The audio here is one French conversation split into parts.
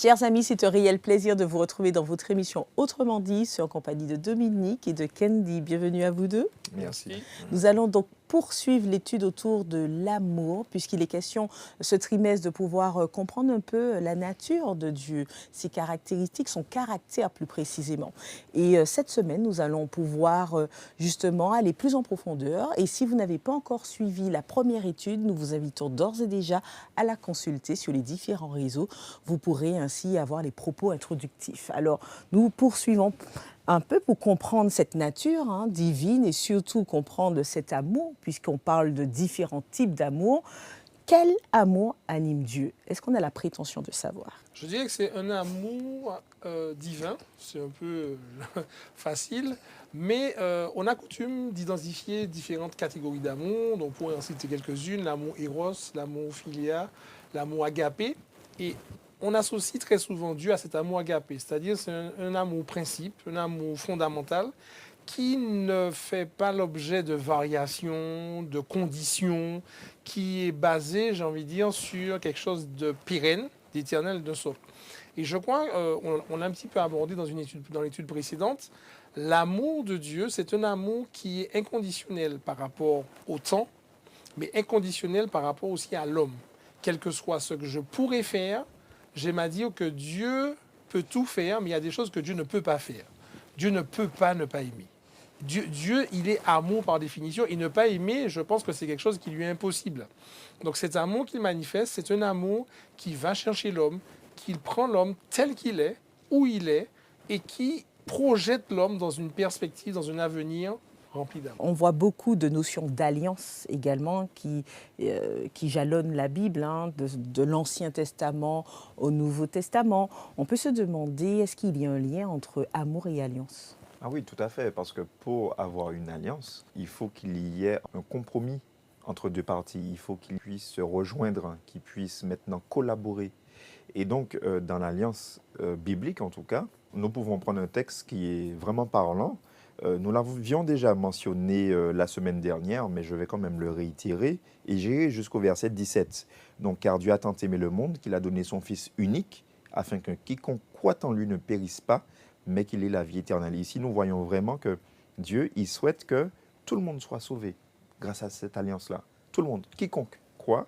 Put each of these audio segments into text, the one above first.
Chers amis, c'est un réel plaisir de vous retrouver dans votre émission Autrement dit, c'est en compagnie de Dominique et de Candy. Bienvenue à vous deux. Merci. Nous allons donc poursuivre l'étude autour de l'amour, puisqu'il est question ce trimestre de pouvoir comprendre un peu la nature de Dieu, ses caractéristiques, son caractère plus précisément. Et cette semaine, nous allons pouvoir justement aller plus en profondeur. Et si vous n'avez pas encore suivi la première étude, nous vous invitons d'ores et déjà à la consulter sur les différents réseaux. Vous pourrez ainsi avoir les propos introductifs. Alors, nous poursuivons un peu pour comprendre cette nature divine et surtout comprendre cet amour, puisqu'on parle de différents types d'amour. Quel amour anime Dieu? Est-ce qu'on a la prétention de savoir? Je dirais que c'est un amour divin, c'est un peu facile, mais on a coutume d'identifier différentes catégories d'amour. Donc, pour en citer quelques-unes, l'amour éros, l'amour philia, l'amour agapé. Et on associe très souvent Dieu à cet amour agapé, c'est-à-dire c'est un amour principe, un amour fondamental qui ne fait pas l'objet de variations, de conditions, qui est basé, j'ai envie de dire, sur quelque chose de pérenne, d'éternel, de socle. Et je crois, on l'a un petit peu abordé dans l'étude précédente, l'amour de Dieu, c'est un amour qui est inconditionnel par rapport au temps, mais inconditionnel par rapport aussi à l'homme. Quel que soit ce que je pourrais faire, j'aime à dire que Dieu peut tout faire, mais il y a des choses que Dieu ne peut pas faire. Dieu ne peut pas ne pas aimer. Dieu, il est amour par définition, et ne pas aimer, je pense que c'est quelque chose qui lui est impossible. Donc cet amour qu'il manifeste, c'est un amour qui va chercher l'homme, qui prend l'homme tel qu'il est, où il est, et qui projette l'homme dans une perspective, dans un avenir rempli d'amour. On voit beaucoup de notions d'alliance également qui jalonnent la Bible, de l'Ancien Testament au Nouveau Testament. On peut se demander, est-ce qu'il y a un lien entre amour et alliance? Ah oui, tout à fait, parce que pour avoir une alliance, il faut qu'il y ait un compromis entre deux parties. Il faut qu'ils puissent se rejoindre, qu'ils puissent maintenant collaborer. Et donc, dans l'alliance biblique, en tout cas, nous pouvons prendre un texte qui est vraiment parlant. Nous l'avions déjà mentionné la semaine dernière, mais je vais quand même le réitérer. Et j'irai jusqu'au verset 17. Donc, car Dieu a tant aimé le monde qu'il a donné son Fils unique, afin qu'un quiconque croit en lui ne périsse pas, mais qu'il ait la vie éternelle. Ici, nous voyons vraiment que Dieu, il souhaite que tout le monde soit sauvé grâce à cette alliance-là. Tout le monde, quiconque croit,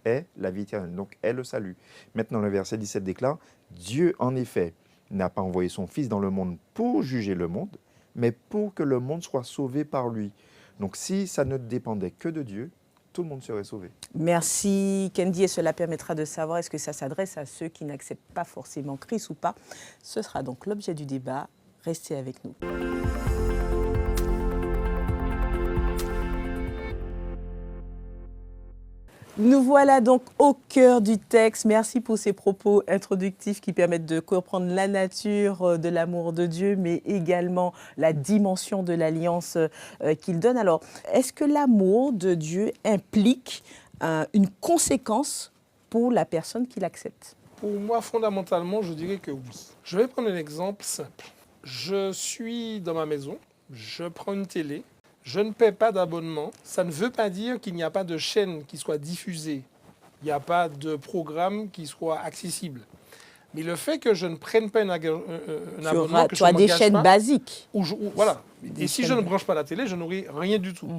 est la vie éternelle, donc est le salut. Maintenant, le verset 17 déclare, Dieu, en effet, n'a pas envoyé son Fils dans le monde pour juger le monde, mais pour que le monde soit sauvé par lui. Donc, si ça ne dépendait que de Dieu, tout le monde serait sauvé. Merci Candy, et cela permettra de savoir est-ce que ça s'adresse à ceux qui n'acceptent pas forcément Christ ou pas. Ce sera donc l'objet du débat. Restez avec nous. Nous voilà donc au cœur du texte. Merci pour ces propos introductifs qui permettent de comprendre la nature de l'amour de Dieu, mais également la dimension de l'alliance qu'il donne. Alors, est-ce que l'amour de Dieu implique une conséquence pour la personne qui l'accepte? Pour moi, fondamentalement, je dirais que oui. Je vais prendre un exemple simple. Je suis dans ma maison, je prends une télé, je ne paie pas d'abonnement. Ça ne veut pas dire qu'il n'y a pas de chaîne qui soit diffusée. Il n'y a pas de programme qui soit accessible. Mais le fait que je ne prenne pas un abonnement, que tu as des chaînes basiques. Voilà. Et si je ne branche pas la télé, je n'aurai rien du tout.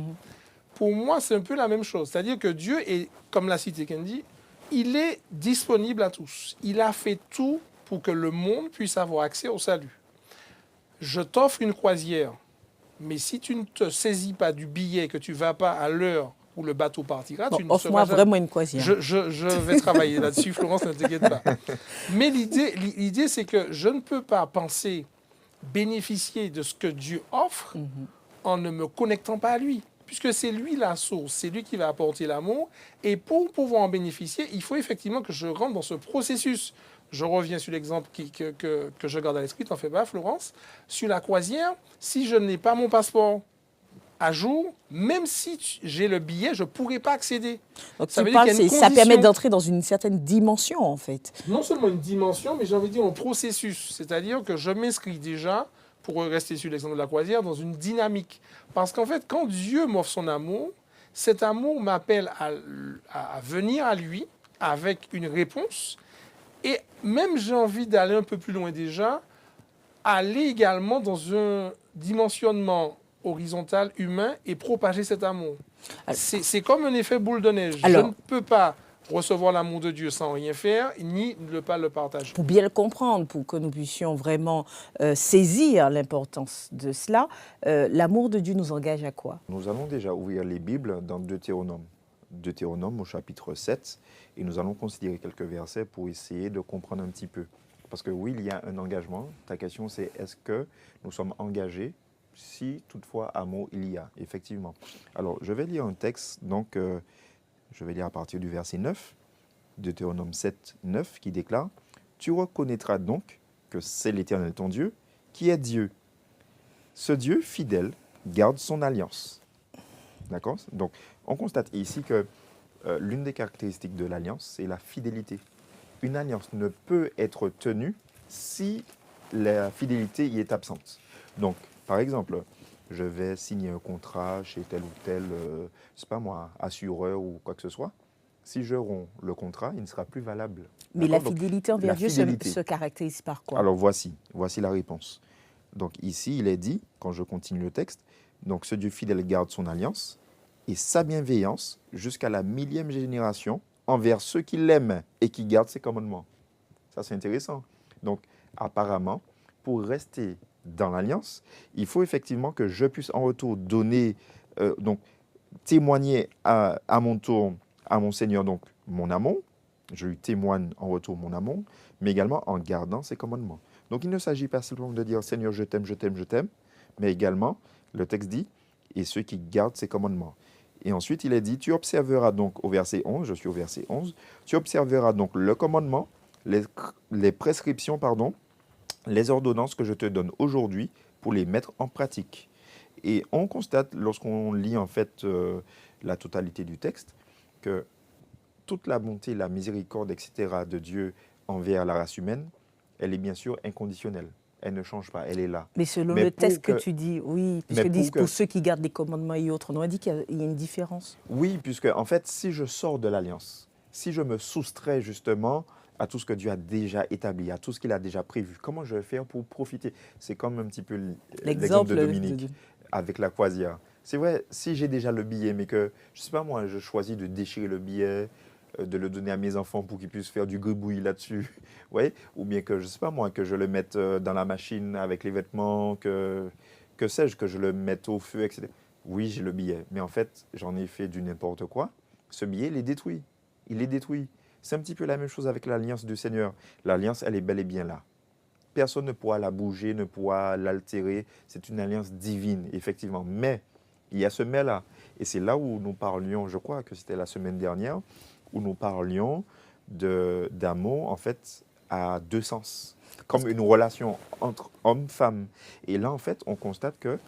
Pour moi, c'est un peu la même chose. C'est-à-dire que Dieu est, comme l'a cité Candy, il est disponible à tous. Il a fait tout pour que le monde puisse avoir accès au salut. Je t'offre une croisière, mais si tu ne te saisis pas du billet, que tu ne vas pas à l'heure où le bateau partira, tu ne seras offre-moi vraiment une croisière. Je vais travailler là-dessus, Florence, ne t'inquiète pas. Mais l'idée, c'est que je ne peux pas penser bénéficier de ce que Dieu offre en ne me connectant pas à lui. Puisque c'est lui la source, c'est lui qui va apporter l'amour. Et pour pouvoir en bénéficier, il faut effectivement que je rentre dans ce processus. Je reviens sur l'exemple que je garde à l'esprit, t'en fais pas, Florence. Sur la croisière, si je n'ai pas mon passeport à jour, même si j'ai le billet, je ne pourrai pas accéder. Donc ça permet d'entrer dans une certaine dimension, en fait. Non seulement une dimension, mais j'ai envie de dire un processus. C'est-à-dire que je m'inscris déjà, pour rester sur l'exemple de la croisière, dans une dynamique. Parce qu'en fait, quand Dieu m'offre son amour, cet amour m'appelle à venir à lui avec une réponse. Et même, j'ai envie d'aller un peu plus loin déjà, aller également dans un dimensionnement horizontal, humain, et propager cet amour. C'est comme un effet boule de neige. Je ne peux pas recevoir l'amour de Dieu sans rien faire, ni ne pas le partager. Pour bien le comprendre, pour que nous puissions vraiment saisir l'importance de cela, l'amour de Dieu nous engage à quoi? Nous allons déjà ouvrir les Bibles dans Deutéronome. Deutéronome au chapitre 7, et nous allons considérer quelques versets pour essayer de comprendre un petit peu. Parce que oui, il y a un engagement. Ta question, c'est est-ce que nous sommes engagés si toutefois amour il y a, effectivement. Alors, je vais lire un texte, donc je vais lire à partir du verset 9, Deutéronome 7, 9, qui déclare « Tu reconnaîtras donc que c'est l'Éternel ton Dieu, qui est Dieu. Ce Dieu fidèle garde son alliance. » D'accord? Donc, on constate ici que l'une des caractéristiques de l'alliance, c'est la fidélité. Une alliance ne peut être tenue si la fidélité y est absente. Donc, par exemple, je vais signer un contrat chez tel ou tel, je sais pas moi, assureur ou quoi que ce soit. Si je romps le contrat, il ne sera plus valable. Mais la fidélité envers Dieu se caractérise par quoi? Alors voici la réponse. Donc ici, il est dit, quand je continue le texte, donc ce Dieu fidèle garde son alliance et sa bienveillance jusqu'à la 1000e génération envers ceux qui l'aiment et qui gardent ses commandements. Ça, c'est intéressant. Donc, apparemment, pour rester dans l'alliance, il faut effectivement que je puisse en retour donner, donc témoigner à mon tour à mon Seigneur, donc mon amour. Je lui témoigne en retour mon amour, mais également en gardant ses commandements. Donc, il ne s'agit pas simplement de dire « Seigneur, je t'aime, je t'aime, je t'aime », mais également, le texte dit « et ceux qui gardent ses commandements ». Et ensuite, il est dit, tu observeras donc au verset 11, je suis au verset 11, tu observeras donc le commandement, les prescriptions, les ordonnances que je te donne aujourd'hui pour les mettre en pratique. Et on constate, lorsqu'on lit en fait la totalité du texte, que toute la bonté, la miséricorde, etc. de Dieu envers la race humaine, elle est bien sûr inconditionnelle. Elle ne change pas, elle est là. Mais selon le texte que tu dis, oui, puisque disent pour ceux qui gardent les commandements et autres, on a dit qu'il y a une différence. Oui, puisque en fait, si je sors de l'alliance, si je me soustrais justement à tout ce que Dieu a déjà établi, à tout ce qu'il a déjà prévu, comment je vais faire pour profiter? C'est comme un petit peu l'exemple de Dominique avec la croisière. C'est vrai, si j'ai déjà le billet, mais que, je ne sais pas moi, je choisis de déchirer le billet, de le donner à mes enfants pour qu'ils puissent faire du gribouillis là-dessus, ouais, ou bien que, je ne sais pas moi, que je le mette dans la machine avec les vêtements, que sais-je, que je le mette au feu, etc. Oui, j'ai le billet, mais en fait, j'en ai fait du n'importe quoi. Ce billet, il est détruit. Il est détruit. C'est un petit peu la même chose avec l'alliance du Seigneur. L'alliance, elle est bel et bien là. Personne ne pourra la bouger, ne pourra l'altérer. C'est une alliance divine, effectivement. Mais il y a ce mais-là. Et c'est là où nous parlions, je crois que c'était la semaine dernière, où nous parlions d'amour, en fait, à deux sens, comme une relation entre homme-femme. Et là, en fait, on constate que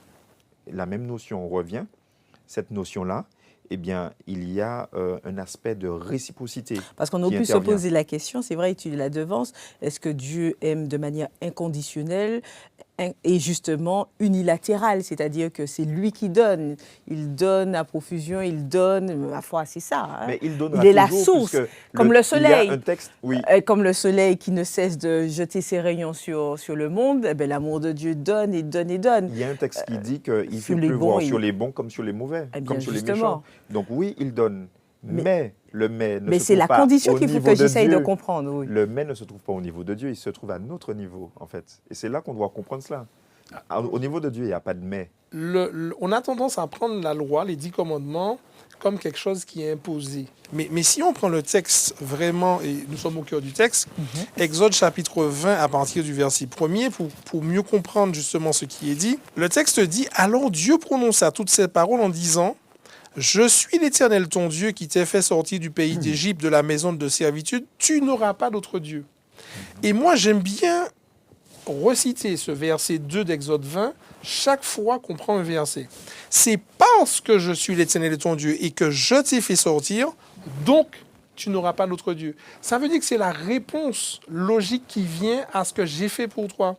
la même notion revient, cette notion-là, eh bien, il y a un aspect de réciprocité. Parce qu'on aurait pu se poser la question, c'est vrai, tu la devances, est-ce que Dieu aime de manière inconditionnelle et justement unilatérale, c'est-à-dire que c'est lui qui donne. Il donne à profusion, il donne, ma foi, c'est ça. Hein. Mais il est la source, comme le soleil. Il y a un texte, oui. Comme le soleil qui ne cesse de jeter ses rayons sur le monde, eh bien, l'amour de Dieu donne et donne et donne. Il y a un texte qui dit qu'il fait pleuvoir sur les bons comme sur les mauvais, comme sur les méchants. Donc oui, il donne. Mais le mais ne se trouve pas au niveau de Dieu. Mais c'est la condition qu'il faut que j'essaye de comprendre. Oui. Le mais ne se trouve pas au niveau de Dieu, il se trouve à notre niveau, en fait. Et c'est là qu'on doit comprendre cela. Au niveau de Dieu, il n'y a pas de mais. On a tendance à prendre la loi, les 10 commandements, comme quelque chose qui est imposé. Mais si on prend le texte vraiment, et nous sommes au cœur du texte, Exode chapitre 20 à partir du verset 1er, pour mieux comprendre justement ce qui est dit, le texte dit « Alors Dieu prononça toutes ces paroles en disant « Je suis l'Éternel ton Dieu qui t'ai fait sortir du pays d'Égypte, de la maison de servitude. Tu n'auras pas d'autre Dieu. » Et moi, j'aime bien reciter ce verset 2 d'Exode 20 chaque fois qu'on prend un verset. C'est parce que je suis l'Éternel ton Dieu et que je t'ai fait sortir, donc tu n'auras pas d'autre Dieu. Ça veut dire que c'est la réponse logique qui vient à ce que j'ai fait pour toi.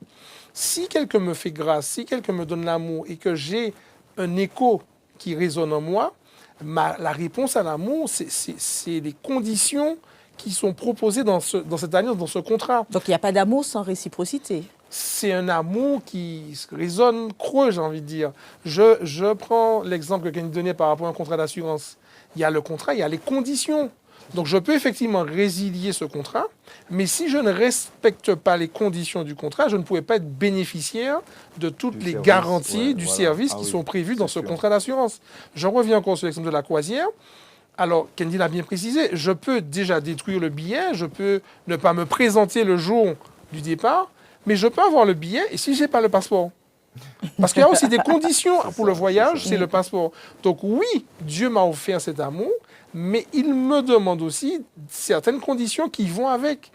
Si quelqu'un me fait grâce, si quelqu'un me donne l'amour et que j'ai un écho qui résonne en moi, la réponse à l'amour, c'est les conditions qui sont proposées dans cette alliance, dans ce contrat. Donc il n'y a pas d'amour sans réciprocité. C'est un amour qui résonne creux, j'ai envie de dire. Je prends l'exemple que Kenny donnait par rapport à un contrat d'assurance. Il y a le contrat, il y a les conditions. Donc je peux effectivement résilier ce contrat, mais si je ne respecte pas les conditions du contrat, je ne pouvais pas être bénéficiaire de toutes les garanties du service qui sont prévues dans ce contrat d'assurance. Je reviens encore sur l'exemple de la croisière. Alors, Kenny l'a bien précisé, je peux déjà détruire le billet, je peux ne pas me présenter le jour du départ, mais je peux avoir le billet et si je n'ai pas le passeport. Parce qu'il y a aussi des conditions pour le voyage, c'est le passeport. Donc oui, Dieu m'a offert cet amour, mais il me demande aussi certaines conditions qui vont avec.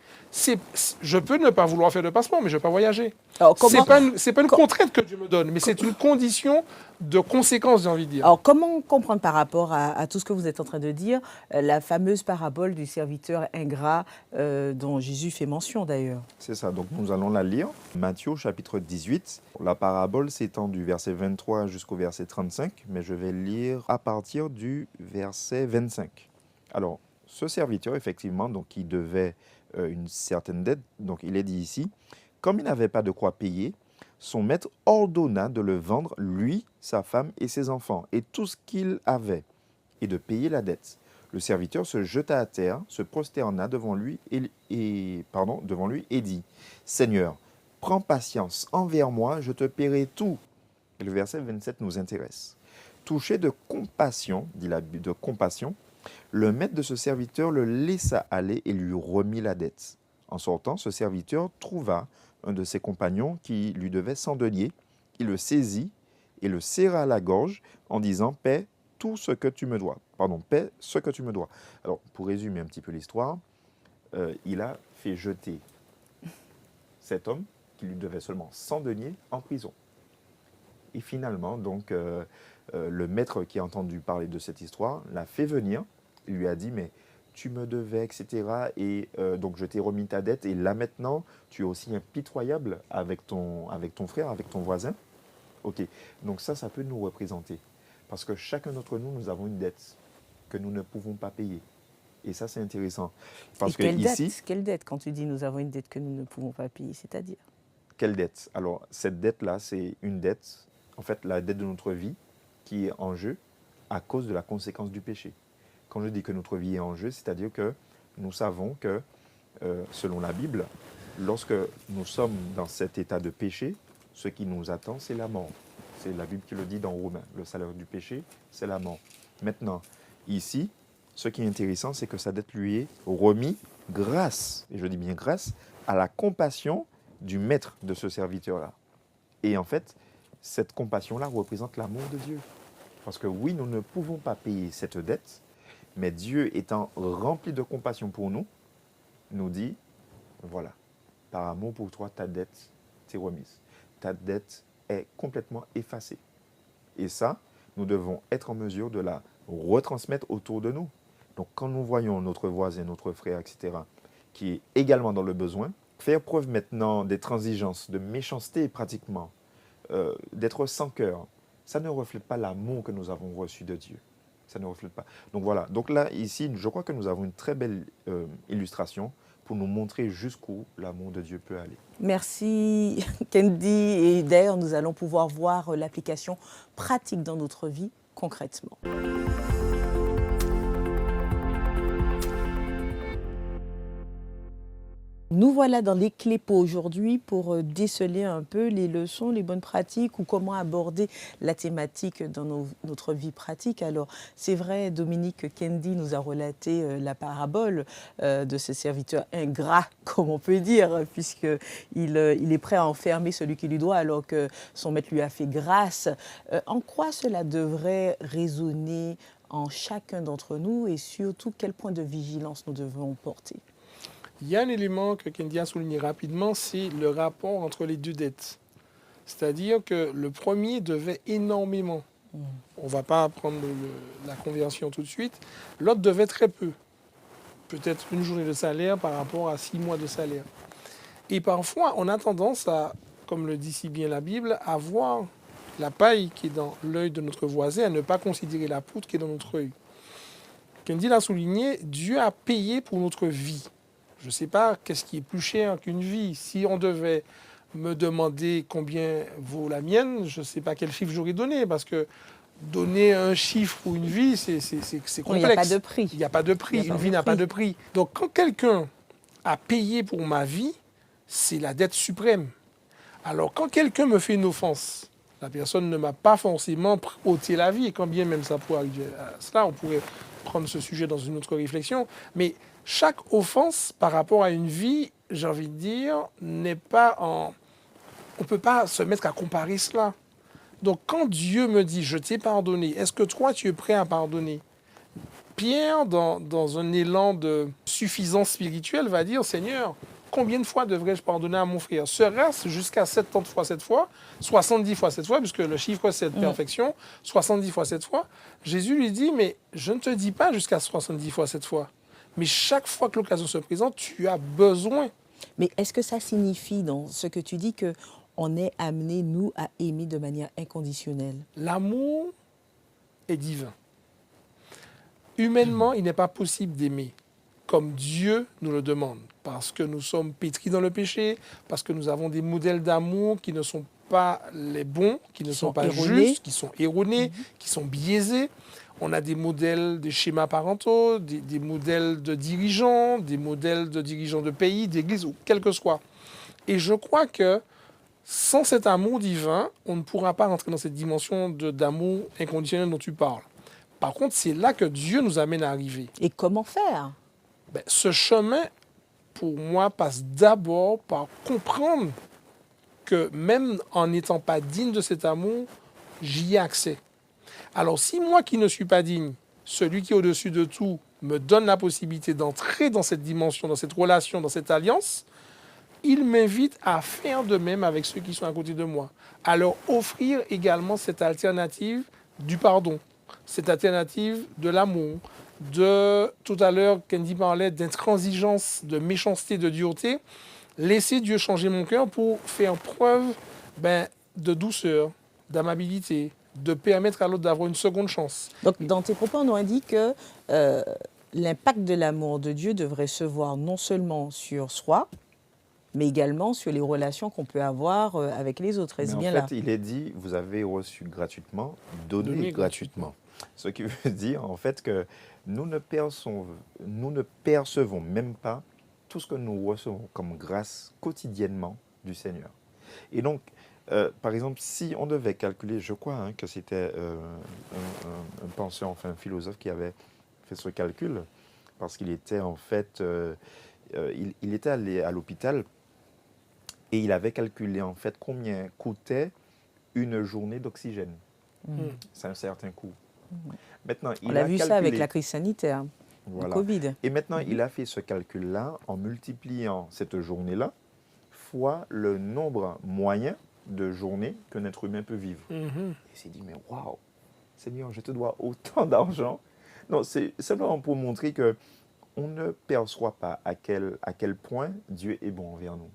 Je peux ne pas vouloir faire de passeport, mais je ne vais pas voyager. Ce n'est pas une contrainte que Dieu me donne, mais c'est une condition de conséquence, j'ai envie de dire. Alors, comment comprendre par rapport à tout ce que vous êtes en train de dire, la fameuse parabole du serviteur ingrat dont Jésus fait mention d'ailleurs? C'est ça, donc nous allons la lire. Matthieu chapitre 18. La parabole s'étend du verset 23 jusqu'au verset 35, mais je vais lire à partir du verset 25. Alors, ce serviteur, effectivement, donc, qui devait une certaine dette, donc il est dit ici, comme il n'avait pas de quoi payer, son maître ordonna de le vendre, lui, sa femme et ses enfants, et tout ce qu'il avait, et de payer la dette. Le serviteur se jeta à terre, se prosterna devant lui et dit, « Seigneur, prends patience envers moi, je te paierai tout. » Et le verset 27 nous intéresse. Touché de compassion, dit la Bible, de compassion, le maître de ce serviteur le laissa aller et lui remit la dette. En sortant, ce serviteur trouva un de ses compagnons qui lui devait 100 deniers. Il le saisit et le serra à la gorge en disant « Paie tout ce que tu me dois. » Pardon, paie ce que tu me dois. Alors, pour résumer un petit peu l'histoire, il a fait jeter cet homme qui lui devait seulement 100 deniers en prison. Et finalement, donc, le maître qui a entendu parler de cette histoire l'a fait venir. Il lui a dit, mais tu me devais, etc. Et donc, je t'ai remis ta dette. Et là, maintenant, tu es aussi impitoyable avec ton frère, avec ton voisin. OK. Donc ça peut nous représenter. Parce que chacun d'entre nous, nous avons une dette que nous ne pouvons pas payer. Et ça, c'est intéressant. Parce que quelle dette, quand tu dis nous avons une dette que nous ne pouvons pas payer, c'est-à-dire? Quelle dette? Alors, cette dette-là, c'est une dette, en fait, la dette de notre vie qui est en jeu à cause de la conséquence du péché. Quand je dis que notre vie est en jeu, c'est-à-dire que nous savons que, selon la Bible, lorsque nous sommes dans cet état de péché, ce qui nous attend, c'est la mort. C'est la Bible qui le dit dans Romains. Le salaire du péché, c'est la mort. Maintenant, ici, ce qui est intéressant, c'est que sa dette lui est remise grâce, et je dis bien grâce, à la compassion du maître de ce serviteur-là. Et en fait, cette compassion-là représente l'amour de Dieu. Parce que oui, nous ne pouvons pas payer cette dette, mais Dieu étant rempli de compassion pour nous, nous dit, voilà, par amour pour toi, ta dette t'est remise. Ta dette est complètement effacée. Et ça, nous devons être en mesure de la retransmettre autour de nous. Donc quand nous voyons notre voisin, notre frère, etc., qui est également dans le besoin, faire preuve maintenant d'intransigeance, de méchanceté pratiquement, d'être sans cœur, ça ne reflète pas l'amour que nous avons reçu de Dieu. Ça ne reflète pas. Donc voilà, donc là, ici, je crois que nous avons une très belle illustration pour nous montrer jusqu'où l'amour de Dieu peut aller. Merci Kendi. Et d'ailleurs, nous allons pouvoir voir l'application pratique dans notre vie concrètement. Nous voilà dans les clés pour aujourd'hui pour déceler un peu les leçons, les bonnes pratiques ou comment aborder la thématique dans notre vie pratique. Alors, c'est vrai, Dominique Kendi nous a relaté la parabole de ce serviteur ingrat, comme on peut dire, puisqu'il est prêt à enfermer celui qui lui doit alors que son maître lui a fait grâce. En quoi cela devrait résonner en chacun d'entre nous et surtout quel point de vigilance nous devons porter? Il y a un élément que Kendi a souligné rapidement, c'est le rapport entre les deux dettes. C'est-à-dire que le premier devait énormément. On ne va pas prendre la conversion tout de suite. L'autre devait très peu. Peut-être une journée de salaire par rapport à 6 mois de salaire. Et parfois, on a tendance à, comme le dit si bien la Bible, à voir la paille qui est dans l'œil de notre voisin, à ne pas considérer la poutre qui est dans notre œil. Candy l'a souligné, Dieu a payé pour notre vie. Je ne sais pas qu'est-ce qui est plus cher qu'une vie. Si on devait me demander combien vaut la mienne, je ne sais pas quel chiffre j'aurais donné, parce que donner un chiffre pour une vie, c'est complexe. Il n'y a pas de prix. Il n'y a pas de prix. Il y a pas Une de vie n'a pas prix. de prix. Donc, quand quelqu'un a payé pour ma vie, c'est la dette suprême. Alors, quand quelqu'un me fait une offense, la personne ne m'a pas forcément ôté la vie, et quand bien même ça pourrait arriver à cela, on pourrait prendre ce sujet dans une autre réflexion, mais chaque offense par rapport à une vie, j'ai envie de dire, n'est pas en... On ne peut pas se mettre à comparer cela. Donc, quand Dieu me dit « je t'ai pardonné », est-ce que toi, tu es prêt à pardonner ? Pierre, dans un élan de suffisance spirituelle, va dire « Seigneur, combien de fois devrais-je pardonner à mon frère ? Serait-ce jusqu'à 70 fois cette fois, 70 fois cette fois, puisque le chiffre c'est de perfection, 70 fois cette fois ?» Jésus lui dit « Mais je ne te dis pas jusqu'à 70 fois cette fois, mais chaque fois que l'occasion se présente, tu as besoin. » Mais est-ce que ça signifie, dans ce que tu dis, qu'on est amené, nous, à aimer de manière inconditionnelle ? L'amour est divin. Humainement, il n'est pas possible d'aimer comme Dieu nous le demande, parce que nous sommes pétris dans le péché, parce que nous avons des modèles d'amour qui ne sont pas les bons, qui ne sont pas erronés. justes, qui sont erronés, qui sont biaisés. On a des modèles de schémas parentaux, des modèles de dirigeants de pays, d'église, ou quel que soit. Et je crois que sans cet amour divin, on ne pourra pas rentrer dans cette dimension d'amour inconditionnel dont tu parles. Par contre, c'est là que Dieu nous amène à arriver. Et comment faire ? Ben, ce chemin, pour moi, passe d'abord par comprendre que même en n'étant pas digne de cet amour, j'y ai accès. Alors, si moi qui ne suis pas digne, celui qui est au-dessus de tout me donne la possibilité d'entrer dans cette dimension, dans cette relation, dans cette alliance, il m'invite à faire de même avec ceux qui sont à côté de moi, à leur offrir également cette alternative du pardon, cette alternative de l'amour, tout à l'heure, Candy parlait d'intransigeance, de méchanceté, de dureté. Laisser Dieu changer mon cœur pour faire preuve de douceur, d'amabilité, de permettre à l'autre d'avoir une seconde chance. Donc, dans tes propos, on nous indique que l'impact de l'amour de Dieu devrait se voir non seulement sur soi, mais également sur les relations qu'on peut avoir avec les autres. Est-ce bien là ? En fait, il est dit, vous avez reçu gratuitement, donnez gratuitement. Ce qui veut dire, en fait, que nous ne percevons même pas tout ce que nous recevons comme grâce quotidiennement du Seigneur. Et donc, par exemple, si on devait calculer, je crois que c'était un penseur, enfin un philosophe qui avait fait ce calcul, parce qu'il était en fait, il était allé à l'hôpital et il avait calculé en fait combien coûtait une journée d'oxygène. C'est un certain coût. Maintenant, on a vu ça avec la crise sanitaire, le Covid. Et maintenant, il a fait ce calcul-là en multipliant cette journée-là fois le nombre moyen de journées qu'un être humain peut vivre. Et il s'est dit, mais waouh, Seigneur, je te dois autant d'argent. Non, c'est simplement pour montrer que on ne perçoit pas à quel point Dieu est bon envers nous.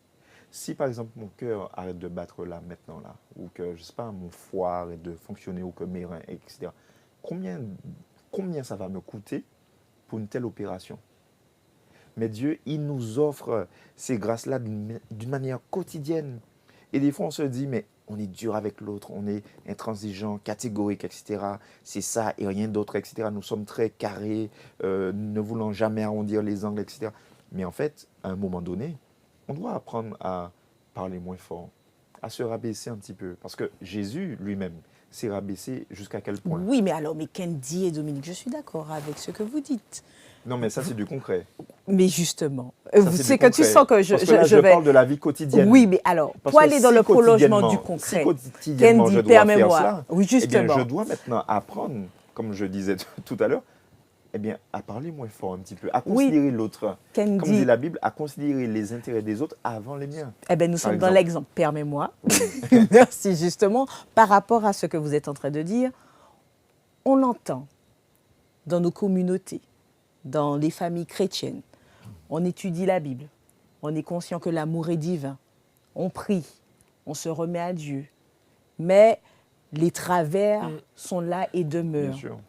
Si par exemple mon cœur arrête de battre là, maintenant là, ou que, je sais pas, mon foie arrête de fonctionner, ou que mes reins, etc., combien ça va me coûter pour une telle opération? Mais Dieu, il nous offre ces grâces-là d'une manière quotidienne. Et des fois, on se dit, mais on est dur avec l'autre, on est intransigeant, catégorique, etc. C'est ça et rien d'autre, etc. Nous sommes très carrés, ne voulant jamais arrondir les angles, etc. Mais en fait, à un moment donné, on doit apprendre à parler moins fort, à se rabaisser un petit peu. Parce que Jésus lui-même s'est rabaissé jusqu'à quel point? Oui, mais alors, mais Candy et Dominique, je suis d'accord avec ce que vous dites. Non, mais ça, c'est du concret. Mais justement, c'est que tu sens que je parle de la vie quotidienne. Oui, mais alors, pour aller dans le prolongement du concret, quotidiennement, Candy, je dois faire permets-moi. cela, Oui, justement. Eh bien, je dois maintenant apprendre, comme je disais tout à l'heure, eh bien, à parler moins fort un petit peu, à considérer l'autre. Comme dit la Bible, à considérer les intérêts des autres avant les miens. Eh bien, nous sommes dans l'exemple. Permets-moi. Merci, justement. Par rapport à ce que vous êtes en train de dire, on l'entend dans nos communautés, dans les familles chrétiennes. On étudie la Bible. On est conscient que l'amour est divin. On prie. On se remet à Dieu. Mais Les travers sont là et Bien demeurent. sûr.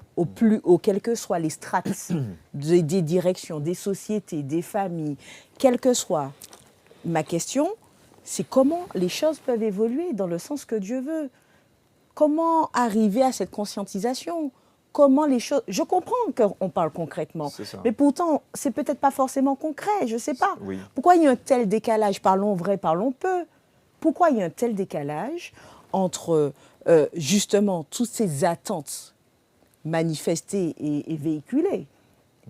Quelles que soient les strates des directions, des sociétés, des familles, quelle que soit. Ma question, c'est comment les choses peuvent évoluer dans le sens que Dieu veut. Comment arriver à cette conscientisation? Comment les choses... Je comprends qu'on parle concrètement, C'est ça. mais pourtant, c'est peut-être pas forcément concret, je ne sais pas. Oui. Pourquoi il y a un tel décalage? Parlons vrai, parlons peu. Pourquoi il y a un tel décalage entre justement toutes ces attentes manifestées et véhiculées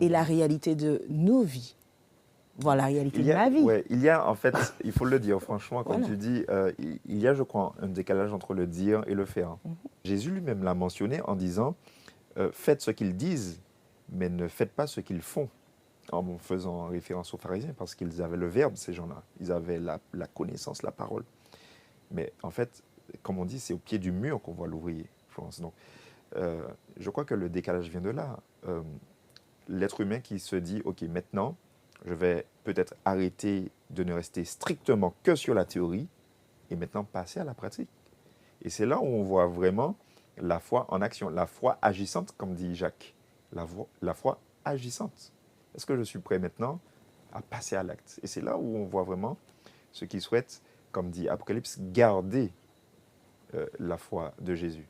et la réalité de nos vies, voire la réalité de ma vie? Ouais, il y a en fait, il faut le dire franchement, comme Voilà. tu dis, il y a, je crois, un décalage entre le dire et le faire. Jésus lui-même l'a mentionné en disant faites ce qu'ils disent, mais ne faites pas ce qu'ils font. En faisant référence aux pharisiens, parce qu'ils avaient le verbe, ces gens-là. Ils avaient la connaissance, la parole. Mais en fait, comme on dit, c'est au pied du mur qu'on voit l'ouvrier, Florence. Donc, je crois que le décalage vient de là. L'être humain qui se dit, OK, maintenant, je vais peut-être arrêter de ne rester strictement que sur la théorie et maintenant passer à la pratique. Et c'est là où on voit vraiment la foi en action, la foi agissante, comme dit Jacques. La foi agissante. Est-ce que je suis prêt maintenant à passer à l'acte? Et c'est là où on voit vraiment ceux qui souhaitent, comme dit Apocalypse, garder la foi de Jésus,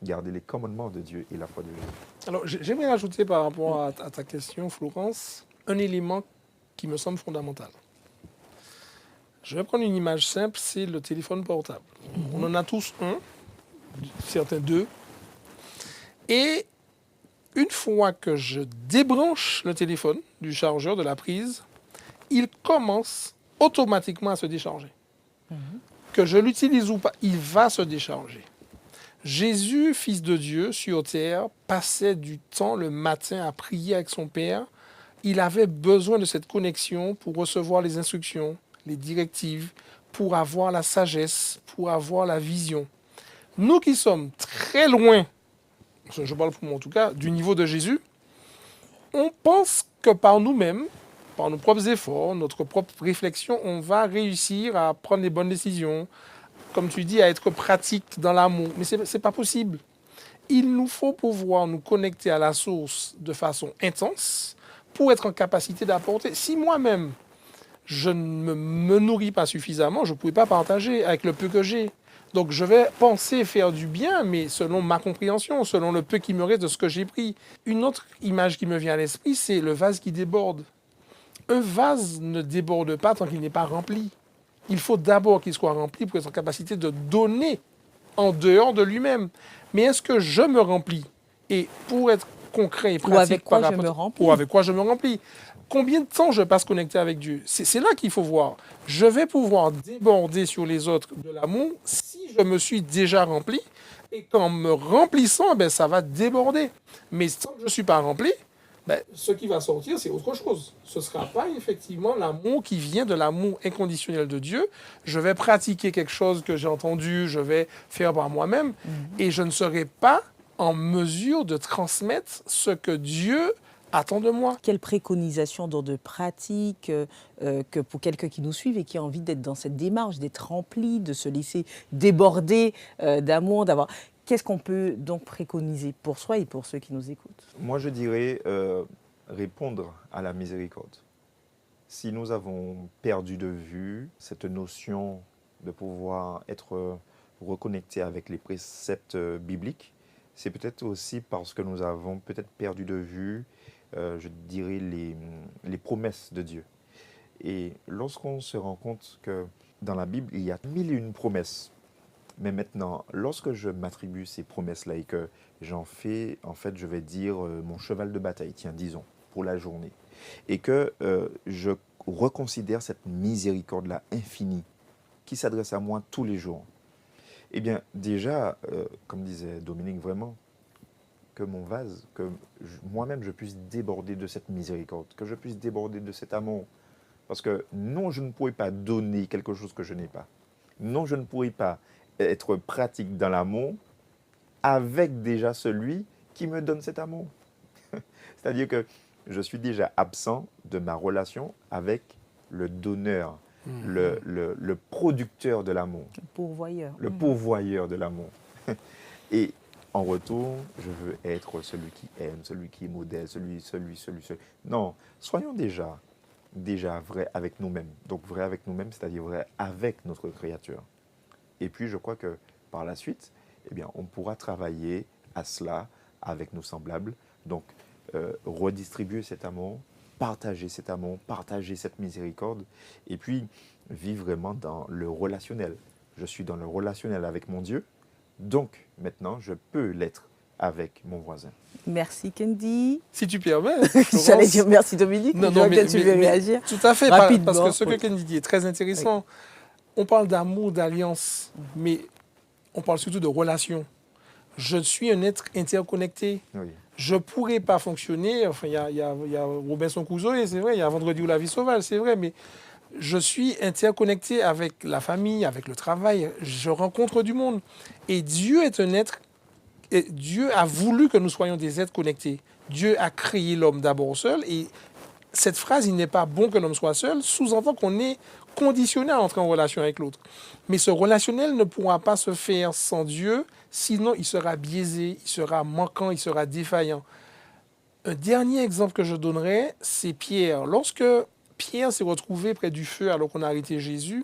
garder les commandements de Dieu et la foi de Jésus. Alors, j'aimerais ajouter par rapport à ta question, Florence, un élément qui me semble fondamental. Je vais prendre une image simple, c'est le téléphone portable. On en a tous un, certains deux. Et une fois que je débranche le téléphone du chargeur, de la prise, il commence automatiquement à se décharger. Que je l'utilise ou pas, il va se décharger. Jésus, fils de Dieu, sur terre, passait du temps le matin à prier avec son Père. Il avait besoin de cette connexion pour recevoir les instructions, les directives, pour avoir la sagesse, pour avoir la vision. Nous qui sommes très loin, je parle pour moi en tout cas, du niveau de Jésus, on pense que par nous-mêmes, par nos propres efforts, notre propre réflexion, on va réussir à prendre les bonnes décisions, comme tu dis, à être pratique dans l'amour. Mais ce n'est pas possible. Il nous faut pouvoir nous connecter à la source de façon intense pour être en capacité d'apporter. Si moi-même, je ne me nourris pas suffisamment, je ne pourrai pas partager avec le peu que j'ai. Donc je vais penser faire du bien, mais selon ma compréhension, selon le peu qui me reste de ce que j'ai pris. Une autre image qui me vient à l'esprit, c'est le vase qui déborde. Un vase ne déborde pas tant qu'il n'est pas rempli. Il faut d'abord qu'il soit rempli pour être en capacité de donner en dehors de lui-même. Mais est-ce que je me remplis? Et pour être concret et pratique, Ou avec quoi je me remplis? Ou avec quoi je me remplis? Combien de temps je passe connecté avec Dieu? C'est là qu'il faut voir. Je vais pouvoir déborder sur les autres de l'amour si je me suis déjà rempli. Et qu'en me remplissant, ben, ça va déborder. Mais tant que je ne suis pas rempli, ben, ce qui va sortir, c'est autre chose. Ce ne sera pas effectivement l'amour qui vient de l'amour inconditionnel de Dieu. Je vais pratiquer quelque chose que j'ai entendu, je vais faire par moi-même, et je ne serai pas en mesure de transmettre ce que Dieu attend de moi. Quelle préconisation de pratique que pour quelqu'un qui nous suit et qui a envie d'être dans cette démarche, d'être rempli, de se laisser déborder d'amour, d'avoir... Qu'est-ce qu'on peut donc préconiser pour soi et pour ceux qui nous écoutent? Moi, je dirais répondre à la miséricorde. Si nous avons perdu de vue cette notion de pouvoir être reconnecté avec les préceptes bibliques, c'est peut-être aussi parce que nous avons peut-être perdu de vue, je dirais, les promesses de Dieu. Et lorsqu'on se rend compte que dans la Bible, il y a 1001 promesses, mais maintenant, lorsque je m'attribue ces promesses-là et que j'en fais, en fait, je vais dire mon cheval de bataille, tiens, disons, pour la journée, et que je reconsidère cette miséricorde-là infinie qui s'adresse à moi tous les jours, eh bien, déjà, comme disait Dominique, vraiment, que mon vase, que moi-même, je puisse déborder de cette miséricorde, que je puisse déborder de cet amour. Parce que non, je ne pourrais pas donner quelque chose que je n'ai pas. Non, je ne pourrais pas être pratique dans l'amour avec déjà celui qui me donne cet amour. C'est-à-dire que je suis déjà absent de ma relation avec le donneur, le producteur de l'amour. Le pourvoyeur. Le pourvoyeur de l'amour. Et en retour, je veux être celui qui aime, celui qui est modèle, celui. Non, soyons déjà vrais avec nous-mêmes. Donc vrai avec nous-mêmes, c'est-à-dire vrai avec notre créature. Et puis je crois que par la suite, eh bien, on pourra travailler à cela avec nos semblables. Donc redistribuer cet amour, partager cette miséricorde, et puis vivre vraiment dans le relationnel. Je suis dans le relationnel avec mon Dieu, donc maintenant je peux l'être avec mon voisin. Merci Kendi. Si tu permets, J'allais dire merci Dominique, non, mais mais, tu veux réagir. tout à fait, Rapidement, parce que ce que oui. Kendi dit est très intéressant. On parle d'amour, d'alliance, mais on parle surtout de relation. Je suis un être interconnecté. Oui. Je ne pourrais pas fonctionner, enfin, il y a Robinson Crusoe, c'est vrai, il y a Vendredi ou la vie sauvage, c'est vrai, mais je suis interconnecté avec la famille, avec le travail, je rencontre du monde. Et Dieu est un être, et Dieu a voulu que nous soyons des êtres connectés. Dieu a créé l'homme d'abord seul, et cette phrase, il n'est pas bon que l'homme soit seul, sous-entend qu'on est conditionné à entrer en relation avec l'autre. Mais ce relationnel ne pourra pas se faire sans Dieu, sinon il sera biaisé, il sera manquant, il sera défaillant. Un dernier exemple que je donnerai, c'est Pierre. Lorsque Pierre s'est retrouvé près du feu alors qu'on a arrêté Jésus,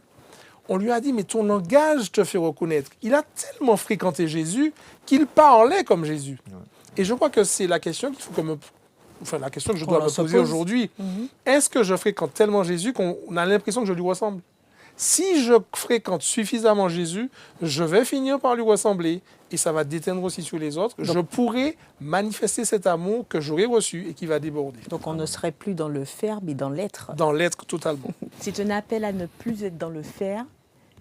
on lui a dit, mais ton langage te fait reconnaître. Il a tellement fréquenté Jésus qu'il parlait comme Jésus. Et je crois que c'est la question qu'il faut que la question que je dois me poser aujourd'hui. Est-ce que je fréquente tellement Jésus qu'on a l'impression que je lui ressemble? Si je fréquente suffisamment Jésus, je vais finir par lui ressembler et ça va déteindre aussi sur les autres. Donc, je pourrai manifester cet amour que j'aurai reçu et qui va déborder. Donc on ne serait plus dans le faire, mais dans l'être. Dans l'être totalement. C'est un appel à ne plus être dans le faire,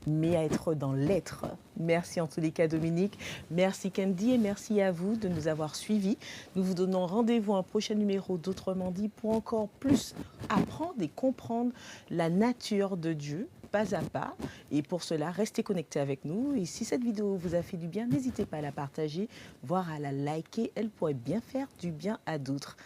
mais à être dans l'être. Merci en tous les cas Dominique, merci Kendi et merci à vous de nous avoir suivis. Nous vous donnons rendez-vous à un prochain numéro d'Autrement dit pour encore plus apprendre et comprendre la nature de Dieu, pas à pas. Et pour cela, restez connectés avec nous. Et si cette vidéo vous a fait du bien, n'hésitez pas à la partager, voire à la liker. Elle pourrait bien faire du bien à d'autres.